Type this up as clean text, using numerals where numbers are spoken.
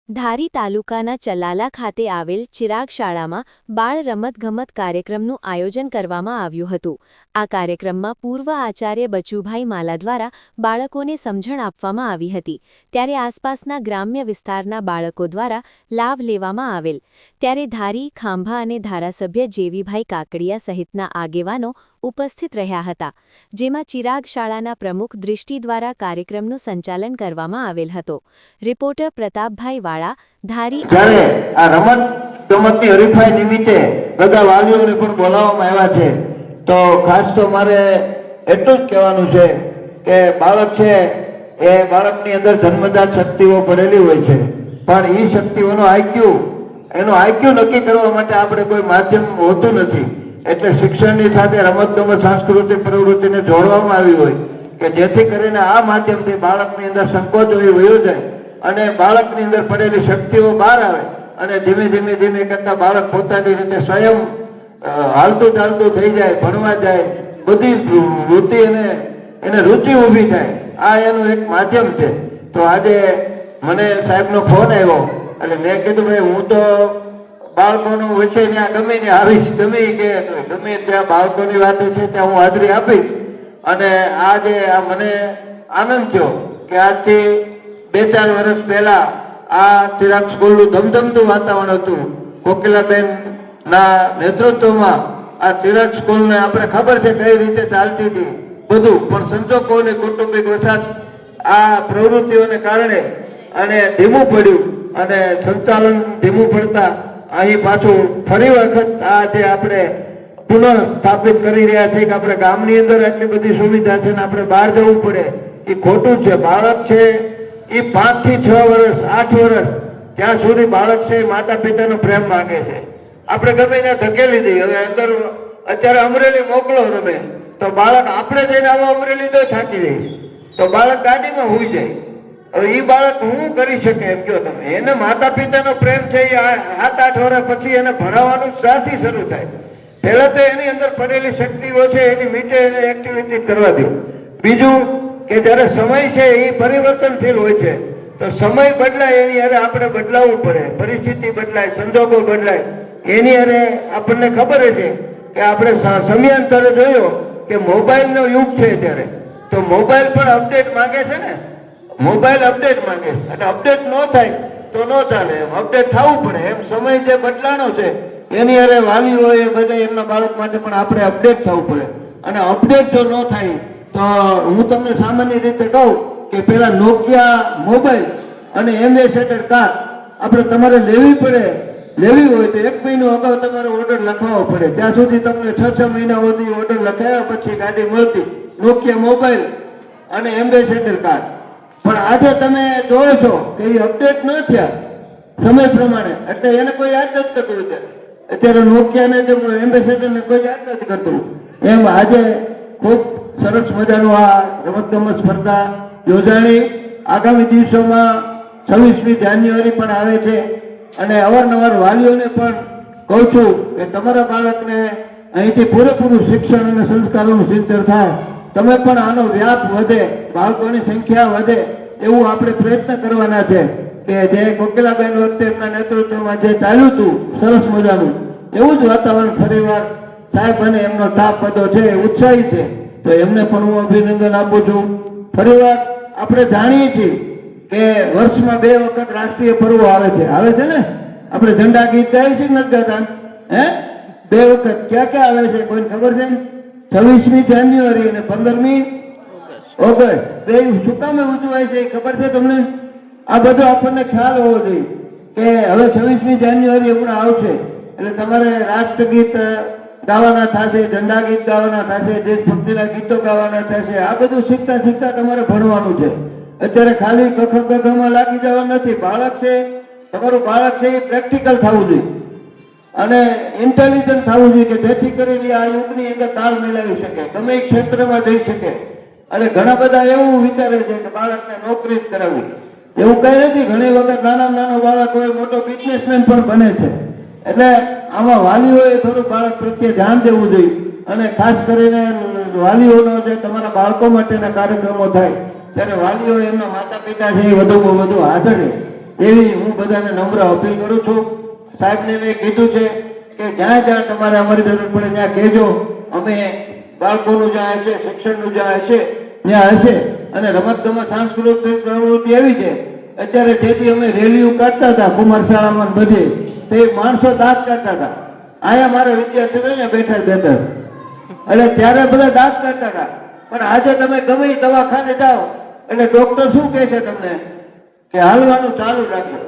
ધારી તાલુકાના ચલાલા ખાતે આવેલ ચિરાગ શાળામાં બાળ રમતગમત કાર્યક્રમનું આયોજન કરવામાં આવ્યું હતું। આ કાર્યક્રમમાં પૂર્વ આચાર્ય બચુભાઈ માલા દ્વારા બાળકોને સમજણ આપવામાં આવી હતી, ત્યારે આસપાસના ગ્રામ્ય વિસ્તારના બાળકો દ્વારા લાભ લેવામાં આવેલ। ત્યારે ધારી, ખાંભા અને ધારાસભ્ય જેવીભાઈ કાકડિયા સહિતના આગેવાનો ઉપસ્થિત રહ્યા હતા, જેમાં ચિરાગ શાળાના પ્રમુખ દૃષ્ટિ દ્વારા કાર્યક્રમનું સંચાલન કરવામાં આવેલ હતો। રિપોર્ટર પ્રતાપભાઈ ધારી। જ્યારે આ રમત ગમતની હરીફાઈ નિમિત્તે બધા વાલીઓને પણ બોલાવવામાં આવ્યા છે, તો ખાસ તો મારે એટલું જ કહેવાનું છે કે બાળક છે એ બાળકની અંદર જન્મજાત શક્તિઓ પડેલી હોય છે, પણ એ શક્તિઓનો આઈક્યુ નક્કી કરવા માટે આપણે કોઈ માધ્યમ હોતું નથી। એટલે શિક્ષણની સાથે રમતગમત સાંસ્કૃતિક પ્રવૃત્તિને જોડવામાં આવી હોય કે જેથી કરીને આ માધ્યમથી બાળકની અંદર સંકોચ હોય વયો જાય અને બાળકની અંદર પડેલી શક્તિઓ બહાર આવે અને ધીમે ધીમે કરતા બાળક પોતાની રીતે સ્વયં હાલતું ચાલતું થઈ જાય, ભણવા જાય, બધી વૃત્તિ એને રુચિ ઊભી થાય। આ એનું એક માધ્યમ છે। તો આજે મને સાહેબનો ફોન આવ્યો એટલે મેં કીધું ભાઈ હું તો બાળકોનો વિષય ત્યાં ગમે ને આવીશ, ગમે ત્યાં બાળકોની વાત છે ત્યાં હું હાજરી આપીશ। અને આજે આ મને આનંદ થયો કે આજથી 2-4 વર્ષ પહેલા આ ચિરાગ સ્કૂલનું ધમધમતું વાતાવરણ હતું। કોકિલાબેન ના નેતૃત્વમાં આ ચિરાગ સ્કૂલને આપણે ખબર છે કઈ રીતે ચાલતી હતી બધું, પણ સંજોગોની કૌટુંબિક વસાત આ પ્રવૃત્તિઓને કારણે અને ધીમું પડ્યું અને સંચાલન ધીમું પડતા અહીં પાછું ફરી વખત આ જે આપણે પુનઃ સ્થાપિત કરી રહ્યા છીએ કે આપણે ગામની અંદર આટલી બધી સુવિધા છે ને આપણે બહાર જવું પડે એ ખોટું છે। બાળક છે એ 5 થી 6 વર્ષ 8 વર્ષ ત્યાં સુધી બાળક છે માતા પિતાનો પ્રેમ માંગે છે। આપણે ગમે ત્યાં ધકેલી દઈએ। હવે અંદર અત્યારે અમરેલી મોકલો તમે તો બાળક આપણે જઈને આવો અમરેલી તો થાકી જાય, તો બાળક ગાડીમાં હોઈ જાય। હવે એ બાળક શું કરી શકે એમ કહો તમે? એને માતા પિતાનો પ્રેમ છે એ 7-8 વર્ષ પછી એને ભણાવવાનું ત્યાંથી શરૂ થાય। પહેલા તો એની અંદર પડેલી શક્તિઓ છે એની મીટે એને એક્ટિવિટી કરવા દો। બીજું કે જ્યારે સમય છે એ પરિવર્તનશીલ હોય છે, તો સમય બદલાય એની અરે આપણે બદલાવવું પડે, પરિસ્થિતિ બદલાય, સંજોગો બદલાય એની અરે આપણને ખબર છે કે આપણે સમયાંતરે જોયો કે મોબાઈલનો યુગ છે ત્યારે, તો મોબાઈલ પણ અપડેટ માંગે છે ને, મોબાઈલ અપડેટ માંગે છે અને અપડેટ ન થાય તો ન ચાલે, એમ અપડેટ થવું પડે। એમ સમય જે બદલાનો છે એની અરે વાલીઓ એ બધા એમના બાળક માટે પણ આપણે અપડેટ થવું પડે। અને અપડેટ જો ન થાય તો હું તમને સામાન્ય રીતે કહું કે પેલા નોકિયા મોબાઈલ અને એમ્બેસેડર કાર આપણે તમારે લેવી હોય તો 1 મહિનો અગાઉ તમારે ઓર્ડર લખાવવો પડે, ત્યાં સુધી તમને 6 મહિના સુધી ઓર્ડર લખાવ્યા પછી ગાડી મળતી। નોકિયા મોબાઈલ અને એમ્બેસેડર કાર, પણ આજે તમે જોવો છો કે એ અપડેટ ન થયા સમય પ્રમાણે, એટલે એને કોઈ યાદ નથી કરતું। અત્યારે નોકિયાને જે એમ્બેસેડરને કોઈ યાદ નથી કરતું। એમ આજે ખૂબ સરસ મજાનું આ રમતગમત સ્પર્ધા યોજાણી। આગામી દિવસોમાં 26મી જાન્યુઆરી પણ આવે છે અને અવારનવાર વાલીઓને પણ કહું છું કે તમારા બાળકને અહીંથી પૂરેપૂરું શિક્ષણ અને સંસ્કારોનું સિંચન થાય, તમે પણ આનો વ્યાપ વધે, બાળકોની સંખ્યા વધે એવું આપણે પ્રયત્ન કરવાના છે। કે જે કોકિલાબેન વખતે એમના નેતૃત્વમાં જે ચાલ્યું હતું સરસ મજાનું એવું જ વાતાવરણ ફરીવાર સાહેબ અને એમનો સ્ટાફ બધો છે ઉત્સાહી છે, તો એમને પણ હું અભિનંદન આપું છું। ફરીવાર આપણે જાણીએ છીએ કે વર્ષમાં 2 વખત રાષ્ટ્રીય પર્વો આવે છે ને, આપણે ઝંડા ગીત ગાઈએ છીએ નથી ગાતા? 2 વખત ક્યાં આવે છે કોઈને ખબર છે? 26મી જાન્યુઆરી અને 15મી ઓગસ્ટ। બે શું કામે ઉજવાય છે ખબર છે તમને? આ બધો આપણને ખ્યાલ હોવો જોઈએ કે હવે 26મી જાન્યુઆરી હમણાં આવશે એટલે તમારે રાષ્ટ્રગીત ગાવાના થશે, ઝંડા ગીત ગાવાના થશે, દેશભક્તિના ગીતો ગાવાના થશે। આ બધું શીખતા તમારે ભણવાનું છે। અત્યારે ખાલી કખમાં લાગી જવા નથી। બાળક છે, તમારું બાળક છે એ પ્રેક્ટિકલ થવું જોઈએ અને ઇન્ટેલિજન્ટ થવું જોઈએ કે જેથી કરીને આ યુગની અંદર તાલ મિલાવી શકે, ગમે એ ક્ષેત્રમાં જઈ શકે। અને ઘણા બધા એવું વિચારે છે કે બાળકને નોકરી જ કરાવવી, એવું કઈ નથી। ઘણી વખત નાનો બાળક હોય મોટો બિઝનેસમેન પણ બને છે। એટલે આમાં વાલીઓએ થોડું બાળક પ્રત્યે ધ્યાન દેવું જોઈએ અને ખાસ કરીને વાલીઓનો જે તમારા બાળકો માટેના કાર્યક્રમો થાય ત્યારે વાલીઓ એમના માતા પિતા છે એ વધુમાં વધુ હાજર રહે। એવી હું બધાને નમ્ર અપીલ કરું છું. સાહેબને મેં કીધું છે કે જ્યાં જ્યાં તમારે અમારી જરૂર પડે ત્યાં કહેજો. અમે બાળકોનું જ્યાં હશે, શિક્ષણનું જ્યાં હશે ત્યાં હશે. અને રમત ગમત સાંસ્કૃતિક પ્રવૃત્તિ એવી છે અત્યારે જેથી અમે રેલીઓ કાઢતા હતા કુમાર શાળામાં બધે તે માણસો દાંત કાઢતા હતા. અહીંયા મારા વિદ્યાર્થીઓ અહીંયા બેઠા એટલે ત્યારે બધા દાંત કાઢતા હતા. પણ આજે તમે ગમે એ દવાખાને જાઓ એટલે ડોક્ટર શું કહે છે તમને કે હાલવાનું ચાલુ રાખો.